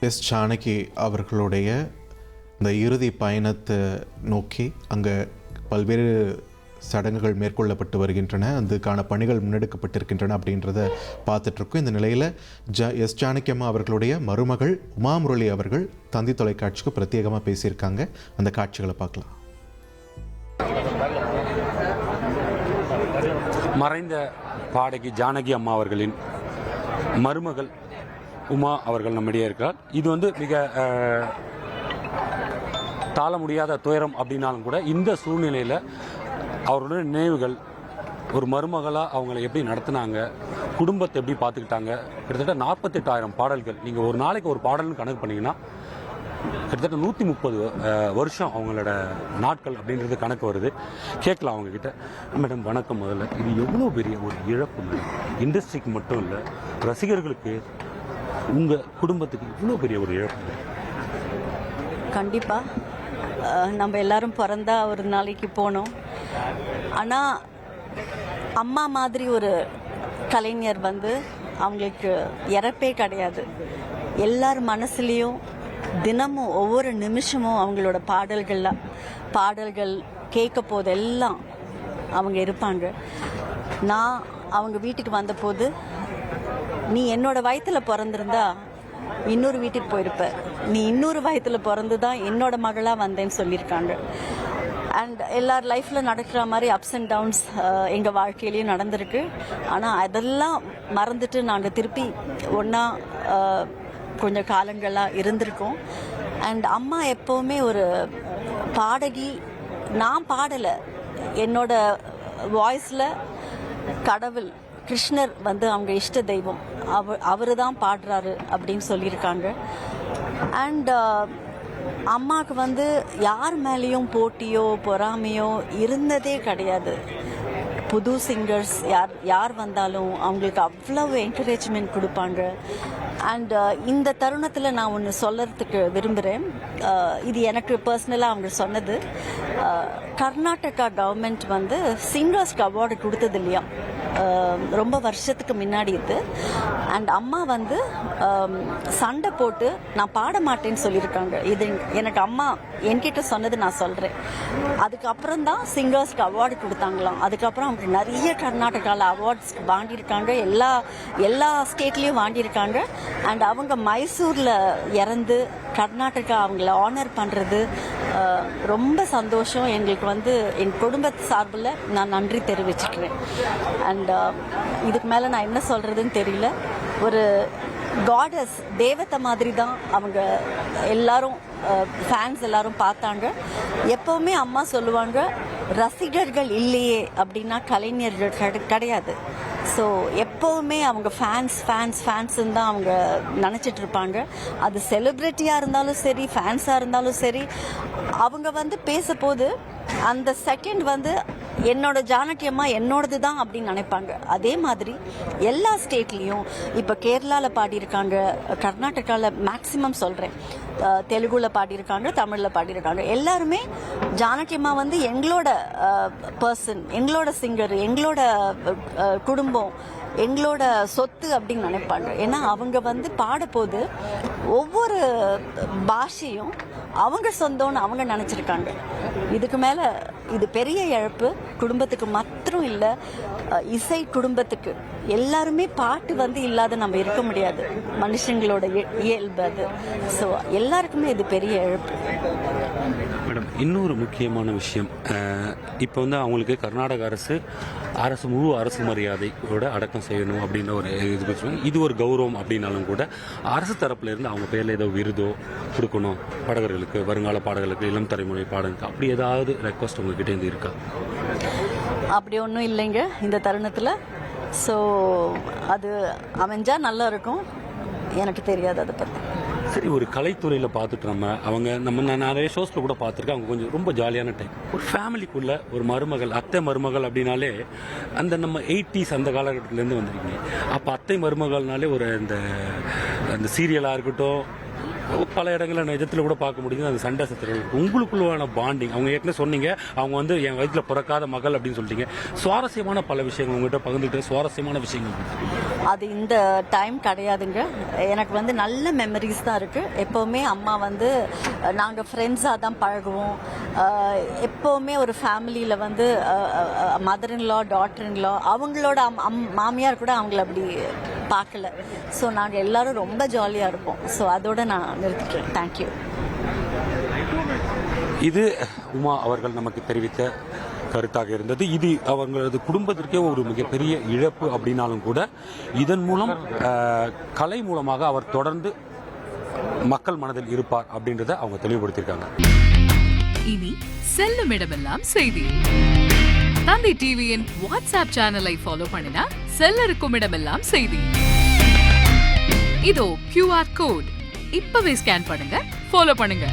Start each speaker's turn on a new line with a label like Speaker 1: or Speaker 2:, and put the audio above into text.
Speaker 1: S Janaki அவர்களுடைய இந்த இறுதி பயணத்தை நோக்கி அங்கே பல்வேறு சடங்குகள் மேற்கொள்ளப்பட்டு வருகின்றன, அதுக்கான பணிகள் முன்னெடுக்கப்பட்டிருக்கின்றன அப்படின்றத பார்த்துட்ருக்கோம். இந்த நிலையில் எஸ் ஜானகி அம்மா அவர்களுடைய மருமகள் உமா முரளி அவர்கள் தந்தி தொலைக்காட்சிக்கு பிரத்யேகமாக பேசியிருக்காங்க. அந்த காட்சிகளை பார்க்கலாம்.
Speaker 2: மறைந்த பாடகி ஜானகி அம்மா அவர்களின் மருமகள் உமா அவர்கள் நம்மிடையே இருக்கிறார். இது மிக தாழ முடியாத துயரம் அப்படின்னாலும் கூட இந்த சூழ்நிலையில் அவர்களுடைய நினைவுகள், ஒரு மருமகளாக அவங்களை எப்படி நடத்தினாங்க, குடும்பத்தை எப்படி பார்த்துக்கிட்டாங்க, கிட்டத்தட்ட 48,000 பாடல்கள். நீங்கள் ஒரு நாளைக்கு ஒரு பாடல்னு கணக்கு பண்ணிங்கன்னா கிட்டத்தட்ட 130 வருஷம் அவங்களோட நாட்கள் அப்படின்றது கணக்கு வருது. கேட்கலாம் அவங்கக்கிட்ட. மேடம் வணக்கம். முதல்ல இது எவ்வளோ பெரிய ஒரு இழப்பு மேடம், இண்டஸ்ட்ரிக்கு மட்டும் இல்லை, ரசிகர்களுக்கு, உங்கள் குடும்பத்துக்கு இவ்வளோ பெரிய ஒரு இழப்பு?
Speaker 3: கண்டிப்பாக நம்ம எல்லாரும் பிறந்தா ஒரு நாளைக்கு போனோம். ஆனால் அம்மா மாதிரி ஒரு கலைஞர் அவங்களுக்கு இறப்பே கிடையாது. எல்லார் மனசுலேயும் தினமும் ஒவ்வொரு நிமிஷமும் அவங்களோட பாடல்கள் கேட்க போதெல்லாம் அவங்க இருப்பாங்க. நான் அவங்க வீட்டுக்கு வந்தபோது, நீ என்னோட வயிற்றுல பிறந்திருந்தா இன்னொரு வீட்டுக்கு போயிருப்ப, நீ இன்னொரு வயத்தில் பிறந்து தான் என்னோட மகளாக வந்தேன்னு சொல்லியிருக்காங்க. அண்ட் எல்லார் லைஃப்பில் நடக்கிற மாதிரி அப்ஸ் அண்ட் டவுன்ஸ் எங்கள் வாழ்க்கையிலையும் நடந்திருக்கு. ஆனால் அதெல்லாம் மறந்துட்டு நாங்கள் திருப்பி ஒன்றா கொஞ்சம் காலங்களாக இருந்திருக்கோம். அண்ட் அம்மா எப்போவுமே ஒரு பாடகி. நான் பாடலை, என்னோட வாய்ஸில் கடவுள் கிருஷ்ணர் அவங்க இஷ்ட தெய்வம், அவரு தான் பாடுறாரு அப்படின்னு சொல்லியிருக்காங்க. அண்ட் அம்மாவுக்கு யார் மேலேயும் போட்டியோ பொறாமையோ இருந்ததே கிடையாது. புது சிங்கர்ஸ் யார் வந்தாலும் அவங்களுக்கு அவ்வளவு என்கரேஜ்மெண்ட் கொடுப்பாங்க. அண்ட் இந்த தருணத்தில் நான் ஒன்று சொல்கிறதுக்கு விரும்புகிறேன். இது எனக்கு பர்சனலாக அவங்க சொன்னது. கர்நாடகா கவர்மெண்ட் சிங்கர்ஸ்க்கு அவார்டு கொடுத்தது இல்லையா, ரொம்ப வருஷத்துக்கு முன்னாடி இது. அண்ட் அம்மா சண்டை போட்டு நான் பாட மாட்டேன்னு சொல்லியிருக்காங்க. இது எனக்கு அம்மா என்கிட்ட சொன்னது, நான் சொல்கிறேன். அதுக்கப்புறம் தான் சிங்கர்ஸ்க்கு அவார்டு கொடுத்தாங்களாம். அதுக்கப்புறம் அவங்க நிறைய கர்நாடகாவில் அவார்ட்ஸ் வாங்கியிருக்காங்க, எல்லா ஸ்டேட்லேயும் வாங்கியிருக்காங்க. அண்ட் அவங்க மைசூரில் இறந்து கர்நாடகா அவங்கள ஆனர் பண்ணுறது ரொம்ப சந்தோஷம். எங்களுக்கு என் குடும்பத்து சார்பில் நான் நன்றி தெரிவிச்சுக்கிறேன். அண்ட் இதுக்கு மேலே நான் என்ன சொல்கிறதுன்னு தெரியல. ஒரு காடஸ், தேவதை மாதிரி தான் அவங்க எல்லாரும், ஃபேன்ஸ் எல்லாரும் பார்த்தாங்க. எப்போவுமே அம்மா சொல்லுவாங்க, ரசிகர்கள் இல்லையே அப்படின்னா கலைஞர்கள் கிடையாது. ஸோ எப்போவுமே அவங்க ஃபேன்ஸுன்னு தான் அவங்க நினச்சிட்டு இருப்பாங்க. அது செலிப்ரிட்டியாக இருந்தாலும் சரி, ஃபேன்ஸாக இருந்தாலும் சரி, அவங்க பேச போது அந்த செகண்ட் என்னோட ஜானகி அம்மா என்னோடது தான் அப்படின்னு நினைப்பாங்க. அதே மாதிரி எல்லா ஸ்டேட்லேயும், இப்போ கேரளாவில் பாடியிருக்காங்க, கர்நாடகாவில் மேக்ஸிமம் சொல்கிறேன், தெலுங்குல பாடியிருக்காங்க, தமிழில் பாடியிருக்காங்க. எல்லாருமே ஜானகி அம்மா எங்களோட பர்சன், எங்களோட சிங்கர், எங்களோட குடும்பம், எங்களோட சொத்து அப்படின்னு நினைப்பாங்க. ஏன்னா அவங்க பாடப்போது ஒவ்வொரு பாஷையும் அவங்க சொந்தம்னு அவங்க நினச்சிருக்காங்க. இதுக்கு மேலே இது பெரிய இழப்பு. குடும்பத்துக்கு மாத்திரம் இல்லை, இசை குடும்பத்துக்கு எல்லாருமே பாட்டு இல்லாத நம்ம இருக்க முடியாது. மனுஷங்களோட இயல்பு அது. ஸோ எல்லாருக்குமே இது பெரிய இழப்பு.
Speaker 2: மேடம், இன்னொரு முக்கியமான விஷயம், இப்போ அவங்களுக்கு கர்நாடக அரசு முழு அரசு மரியாதையோட அடக்கம் செய்யணும் அப்படின்ற ஒரு இது ஒரு கௌரவம் அப்படின்னாலும் கூட அரசு தரப்புல இருந்து அவங்க பேரில் ஏதோ விருதோ கொடுக்கணும் பாடகர்களுக்கு, வருங்கால பாடகர்களுக்கு, இளம் தலைமுறை பாடகர்களுக்கு, அப்படி ஏதாவது ரெக்வஸ்ட் உங்ககிட்ட இருந்து இருக்கா?
Speaker 3: அப்படி ஒன்றும் இல்லைங்க இந்த தருணத்தில். ஸோ அது அமைஞ்சா நல்லா இருக்கும். எனக்கு தெரியாது அதை பற்றி.
Speaker 2: சரி, ஒரு கலைத்துறையில் பார்த்துட்டு நான் நிறைய ஷோஸில் கூட பார்த்துருக்கேன். அவங்க கொஞ்சம் ரொம்ப ஜாலியான டைப். ஒரு ஃபேமிலிக்குள்ளே ஒரு மருமகள், அத்தை மருமகள் அப்படின்னாலே நம்ம 80s அந்த காலகட்டத்திலேருந்து வந்திருக்கீங்க. அப்போ அத்தை மருமகள்னாலே ஒரு அந்த சீரியலாக இருக்கட்டும், பல இடங்களில் நிஜத்தில் கூட பார்க்க முடியுது அந்த சண்டை சத்திரங்கள். உங்களுக்குள்ளான பாண்டிங், அவங்க ஏற்கனவே சொன்னீங்க அவங்க வந்து என் வயிற்றில் பிறக்காத மகள் அப்படின்னு சொல்லிட்டீங்க. சுவாரஸ்யமான பல விஷயங்கள் உங்ககிட்ட பகிர்ந்துட்டு சுவாரஸ்யமான விஷயங்கள்.
Speaker 3: அது இந்த டைம் கிடையாதுங்க. எனக்கு வந்து நல்ல மெமரிஸ் தான் இருக்குது. எப்போவுமே அம்மா வந்து நாங்கள் ஃப்ரெண்ட்ஸாக தான் பழகுவோம். எப்போவுமே ஒரு ஃபேமிலியில் வந்து மதர் இன்லா, டாட்டர் இன்லா, அவங்களோட மாமியார் கூட அவங்கள அப்படி பார்க்கல. ஸோ நாங்கள் எல்லாரும் ரொம்ப ஜாலியாக இருப்போம். ஸோ அதோட நான் நிறுத்திக்கிறேன். தேங்க்யூ.
Speaker 2: இது உமா அவர்கள் நமக்கு தெரிவித்த கருத்தாக இருந்தது. இது அவங்களது குடும்பத்திற்கே ஒரு மிகப்பெரிய இழப்பு அப்படின்னாலும் கூட இதன் மூலம் கலை மூலமாக அவர் தொடர்ந்து மக்கள் மனதில் இருப்பார் அப்படின்றத அவங்க தெளிவுபடுத்தியிருக்காங்க.
Speaker 4: இனி செல்லும் இடமெல்லாம் செய்தி. தந்தி டிவியின் வாட்ஸ்அப் சேனலை ஃபாலோ பண்ணினா செல்ல இருக்கும் இடமெல்லாம் செய்தி. இதோ QR கோட் இப்பவே ஸ்கேன் பண்ணுங்க, ஃபாலோ பண்ணுங்க.